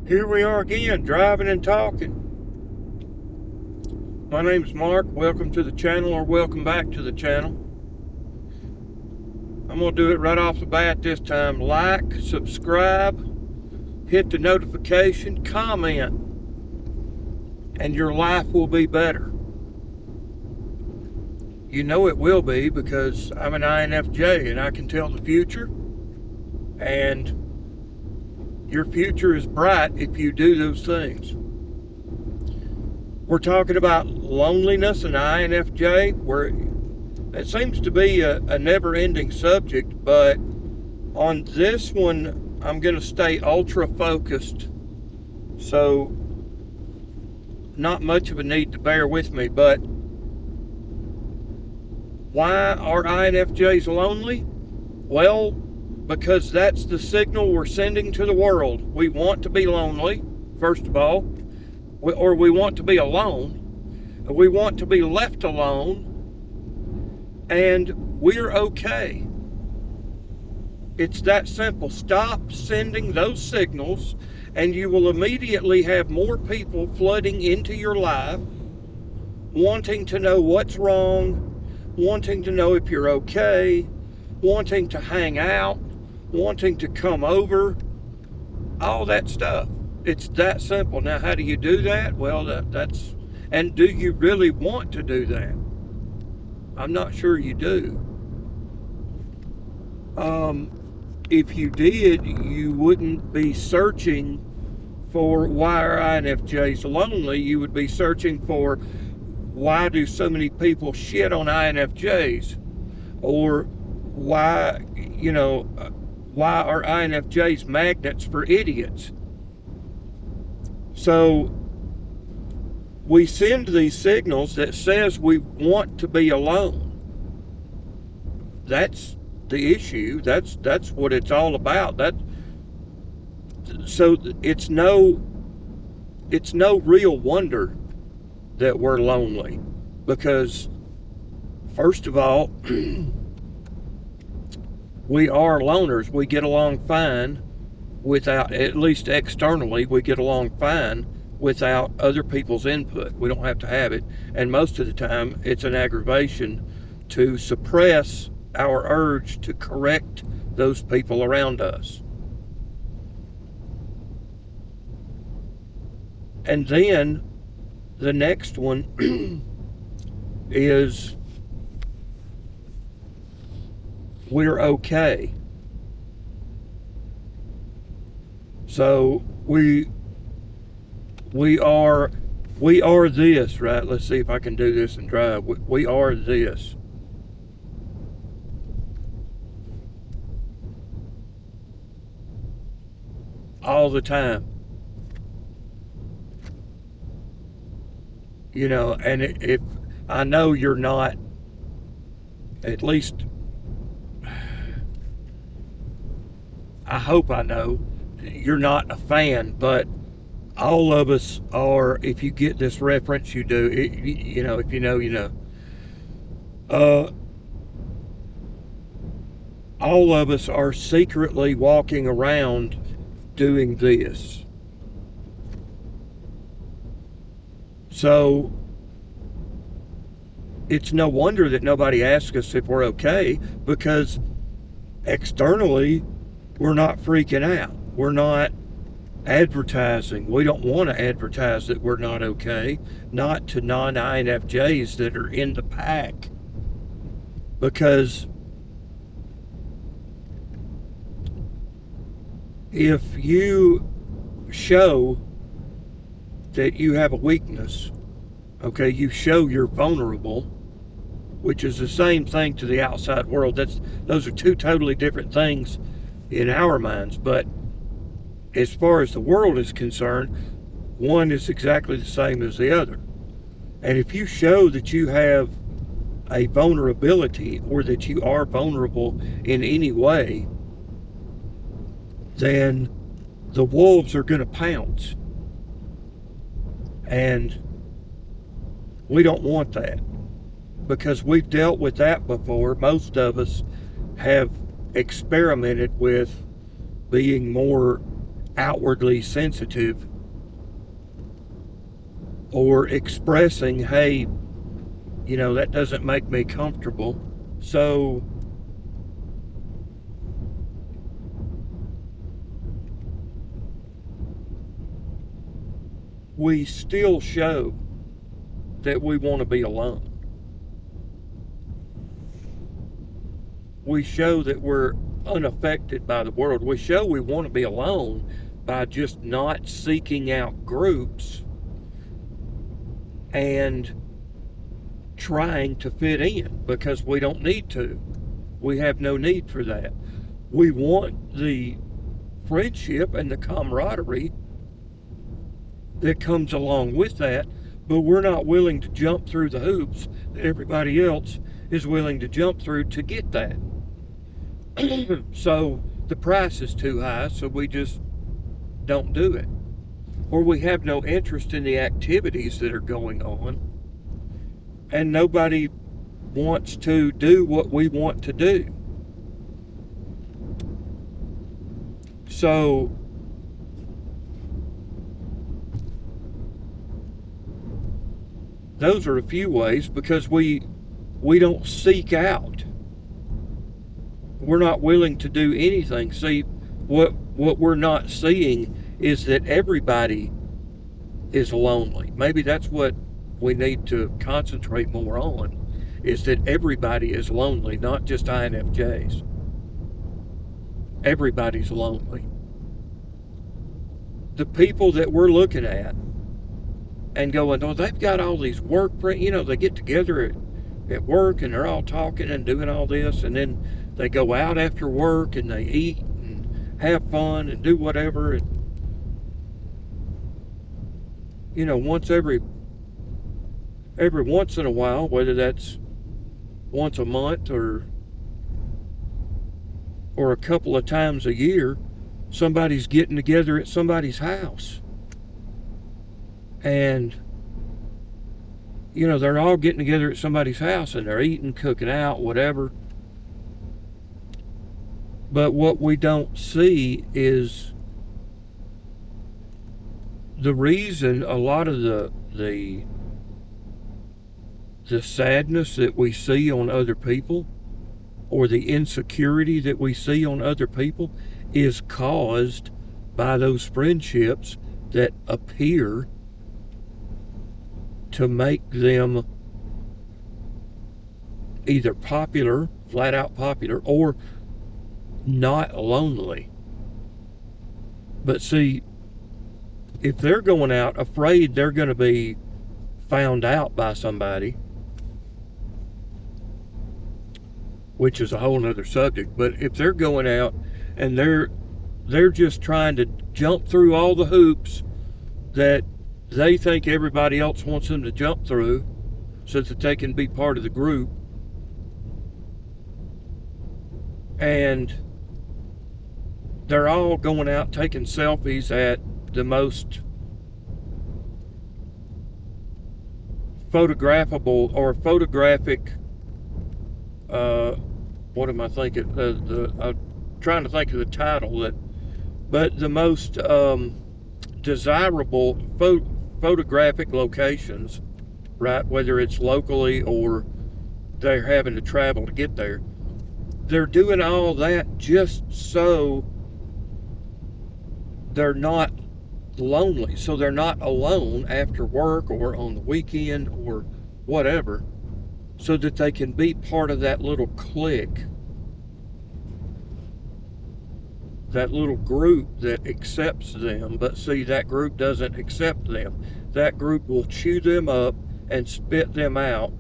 Here we are again, driving and talking. My name's Mark. Welcome to the channel, or welcome back to the channel. I'm going to do it right off the bat this time. Like, subscribe, hit the notification, comment, and your life will be better. You know it will be, because I'm an INFJ and I can tell the future, and your future is bright if you do those things. We're talking about loneliness and INFJ, where it seems to be a never-ending subject, but on this one, I'm going to stay ultra-focused, so not much of a need to bear with me. But why are INFJs lonely? Well, because that's the signal we're sending to the world. We want to be lonely, first of all, or we want to be alone. We want to be left alone, and we're okay. It's that simple. Stop sending those signals, and you will immediately have more people flooding into your life, wanting to know what's wrong, wanting to know if you're okay, wanting to hang out, wanting to come over, all that stuff. It's that simple. Now, how do you do that? Well, that's, and do you really want to do that? I'm not sure you do. If you did, you wouldn't be searching for why are INFJs lonely. You would be searching for why do so many people shit on INFJs, or why are INFJs magnets for idiots? So we send these signals that says we want to be alone. That's the issue. That's what it's all about. So it's no real wonder that we're lonely, because first of all, we are loners. We get along fine without, at least externally, we get along fine without other people's input. We don't have to have it. And most of the time, it's an aggravation to suppress our urge to correct those people around us. And then the next one is we're okay. So we are this, right? Let's see if I can do this and drive. We are this. All the time. You know, and if I know you're not, at least I hope I know you're not a fan, but all of us are. If you get this reference, you do. You know, if you know, you know. All of us are secretly walking around doing this. So it's no wonder that nobody asks us if we're okay, because externally we're not freaking out. We're not advertising. We don't want to advertise that we're not okay, not to non-INFJs that are in the pack, because if you show that you have a weakness, okay, you show you're vulnerable, which is the same thing to the outside world. Those are two totally different things in our minds, but as far as the world is concerned, one is exactly the same as the other. And if you show that you have a vulnerability, or that you are vulnerable in any way, then the wolves are going to pounce. And we don't want that, because we've dealt with that before. Most of us have experimented with being more outwardly sensitive or expressing, hey, that doesn't make me comfortable. So we still show that we want to be alone. We show that we're unaffected by the world. We show we want to be alone by just not seeking out groups and trying to fit in, because we don't need to. We have no need for that. We want the friendship and the camaraderie that comes along with that, but we're not willing to jump through the hoops that everybody else is willing to jump through to get that. So the price is too high, so we just don't do it. Or we have no interest in the activities that are going on, and nobody wants to do what we want to do. So those are a few ways, because we don't seek out. We're not willing to do anything. See, what we're not seeing is that everybody is lonely. Maybe that's what we need to concentrate more on, is that everybody is lonely, not just INFJs. Everybody's lonely. The people that we're looking at and going, oh, they've got all these work friends, they get together at work and they're all talking and doing all this, and then they go out after work and they eat and have fun and do whatever. And, once every once in a while, whether that's once a month or a couple of times a year, somebody's getting together at somebody's house. And, they're all getting together at somebody's house and they're eating, cooking out, whatever. But what we don't see is the reason a lot of the sadness that we see on other people, or the insecurity that we see on other people, is caused by those friendships that appear to make them either popular, flat out popular, or not lonely. But see, if they're going out afraid they're going to be found out by somebody, which is a whole nother subject, but if they're going out and they're just trying to jump through all the hoops that they think everybody else wants them to jump through so that they can be part of the group, and they're all going out taking selfies at the most photographable or photographic, what am I thinking? I'm trying to think of the title, but the most desirable photographic locations, right? Whether it's locally or they're having to travel to get there. They're doing all that just so they're not lonely, so they're not alone after work or on the weekend or whatever, so that they can be part of that little clique, that little group that accepts them. But see, that group doesn't accept them. That group will chew them up and spit them out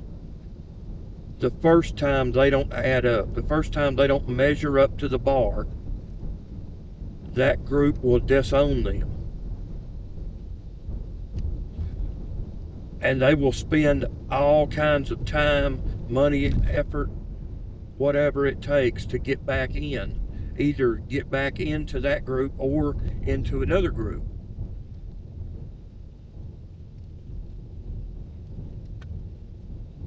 the first time they don't add up, the first time they don't measure up to the bar. That group will disown them. And they will spend all kinds of time, money, effort, whatever it takes to get back in. Either get back into that group or into another group.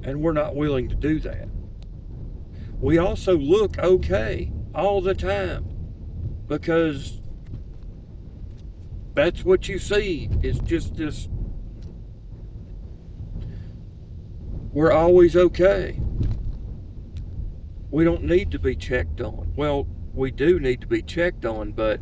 And we're not willing to do that. We also look okay all the time, because that's what you see. It's just this, we're always okay. We don't need to be checked on. Well, we do need to be checked on, but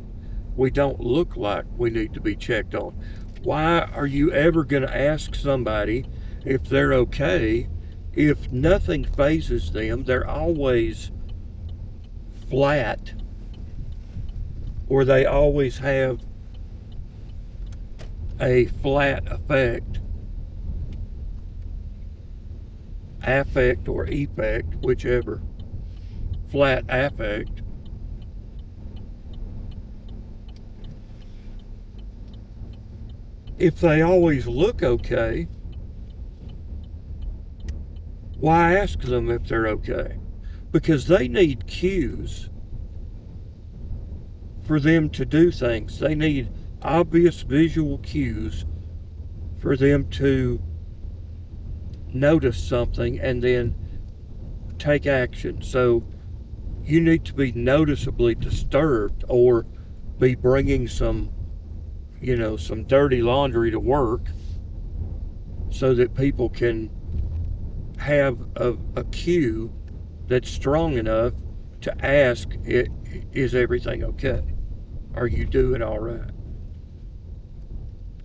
we don't look like we need to be checked on. Why are you ever going to ask somebody if they're okay if nothing phases them? They're always flat, or they always have a flat affect or effect, whichever. Flat affect. If they always look okay, why ask them if they're okay? Because they need cues for them to do things. They need obvious visual cues for them to notice something and then take action. So you need to be noticeably disturbed or be bringing some dirty laundry to work so that people can have a cue that's strong enough to ask, is everything okay? Are you doing all right?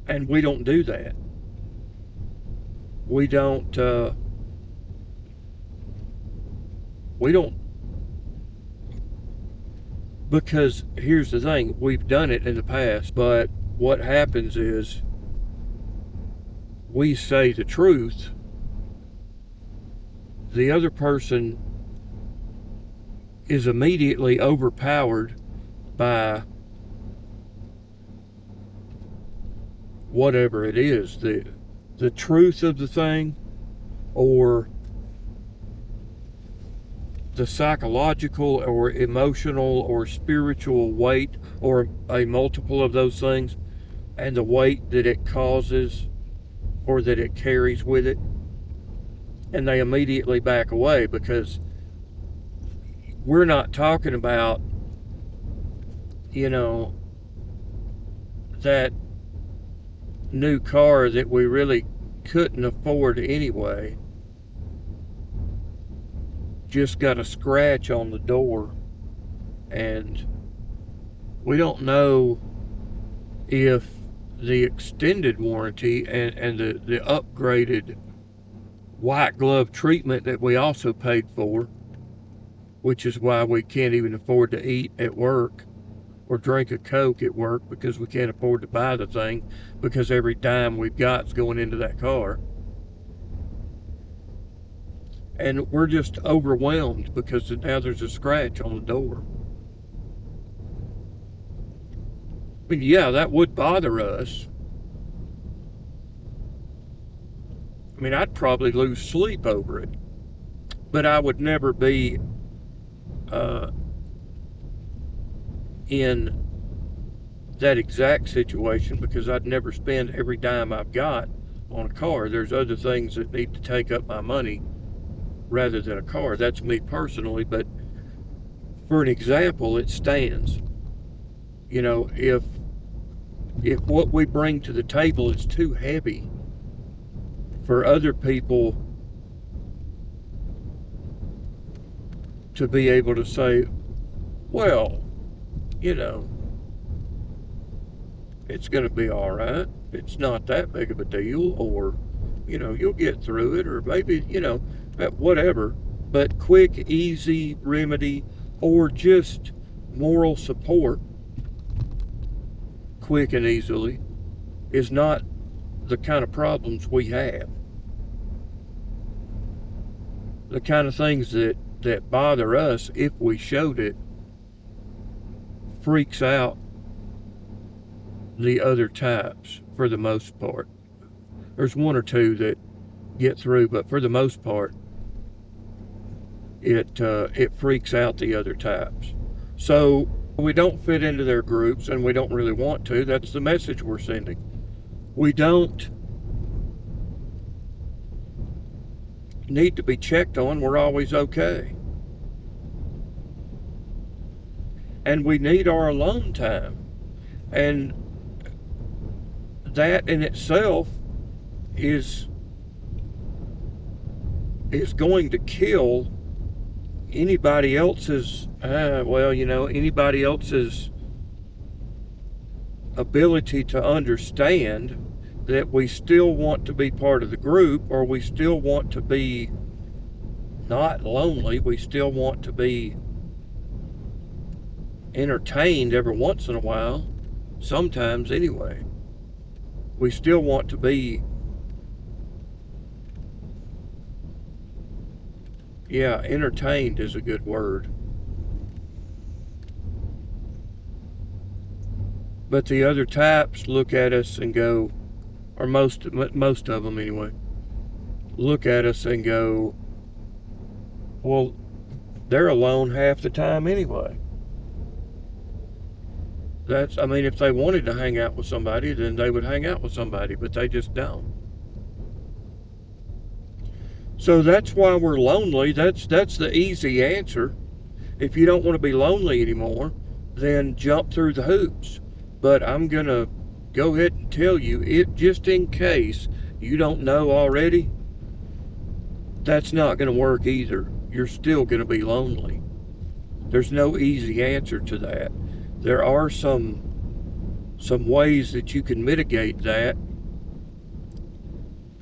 And we don't do that. We don't, because here's the thing, we've done it in the past, but what happens is we say the truth, the other person is immediately overpowered by whatever it is, the truth of the thing, or the psychological or emotional or spiritual weight, or a multiple of those things, and the weight that it causes or that it carries with it. And they immediately back away, because we're not talking about, that new car that we really couldn't afford anyway, just got a scratch on the door, and we don't know if the extended warranty and the upgraded white glove treatment that we also paid for, which is why we can't even afford to eat at work or drink a Coke at work, because we can't afford to buy the thing, because every dime we've got is going into that car. And we're just overwhelmed because now there's a scratch on the door. I mean, yeah, that would bother us. I mean, I'd probably lose sleep over it, but I would never be in that exact situation, because I'd never spend every dime I've got on a car. There's other things that need to take up my money rather than a car. That's me personally, but for an example, it stands. If what we bring to the table is too heavy for other people to be able to say, well, it's going to be all right. It's not that big of a deal, or, you'll get through it, or maybe, whatever. But quick, easy remedy, or just moral support, quick and easily, is not the kind of problems we have. The kind of things that bother us, if we showed it, freaks out the other types for the most part. There's one or two that get through, but for the most part, it freaks out the other types. So we don't fit into their groups, and we don't really want to. That's the message we're sending. We don't need to be checked on. We're always okay. And we need our alone time. And that in itself is going to kill anybody else's anybody else's ability to understand that we still want to be part of the group, or we still want to be not lonely. We still want to be entertained every once in a while, sometimes anyway. We still want to be, entertained is a good word. But the other types look at us and go, or most of them anyway, look at us and go, well, they're alone half the time anyway. If they wanted to hang out with somebody, then they would hang out with somebody, but they just don't. So that's why we're lonely. That's the easy answer. If you don't want to be lonely anymore, then jump through the hoops. But I'm going to go ahead and tell you, it just in case you don't know already, that's not going to work either. You're still going to be lonely. There's no easy answer to that. There are some ways that you can mitigate that,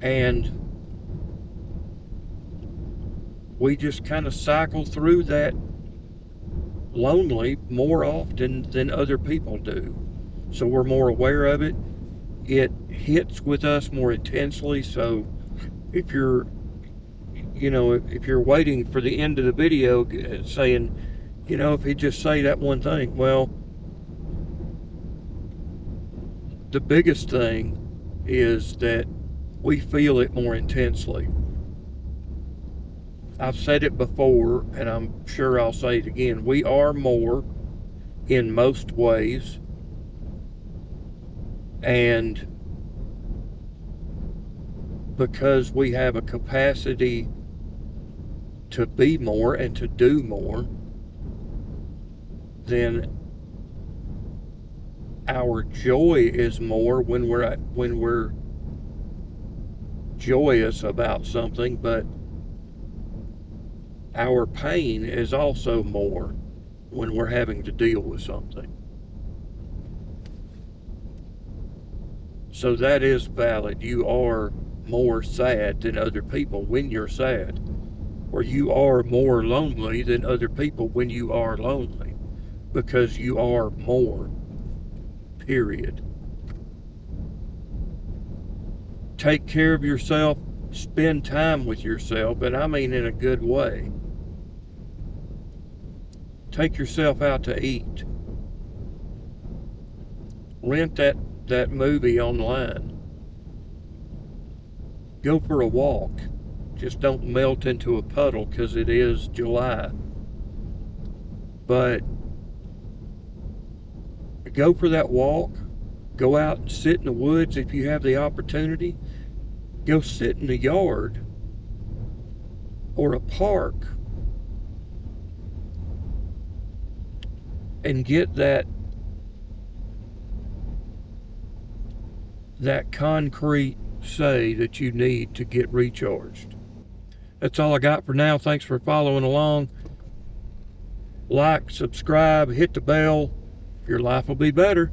and we just kind of cycle through that lonely more often than other people do. So we're more aware of it. It hits with us more intensely. So if you're waiting for the end of the video saying, if he'd just say that one thing, well, the biggest thing is that we feel it more intensely. I've said it before, and I'm sure I'll say it again. We are more in most ways, and because we have a capacity to be more and to do more, then our joy is more when we're joyous about something, but our pain is also more when we're having to deal with something. So that is valid. You are more sad than other people when you're sad, or you are more lonely than other people when you are lonely, because you are more, period. Take care of yourself, spend time with yourself, and I mean in a good way. Take yourself out to eat. Rent that movie online. Go for a walk. Just don't melt into a puddle because it is July. But go for that walk. Go out and sit in the woods if you have the opportunity. Go sit in the yard or a park and get that concrete say that you need to get recharged. That's all I got for now. Thanks for following along. Like, subscribe, hit the bell. Your life will be better.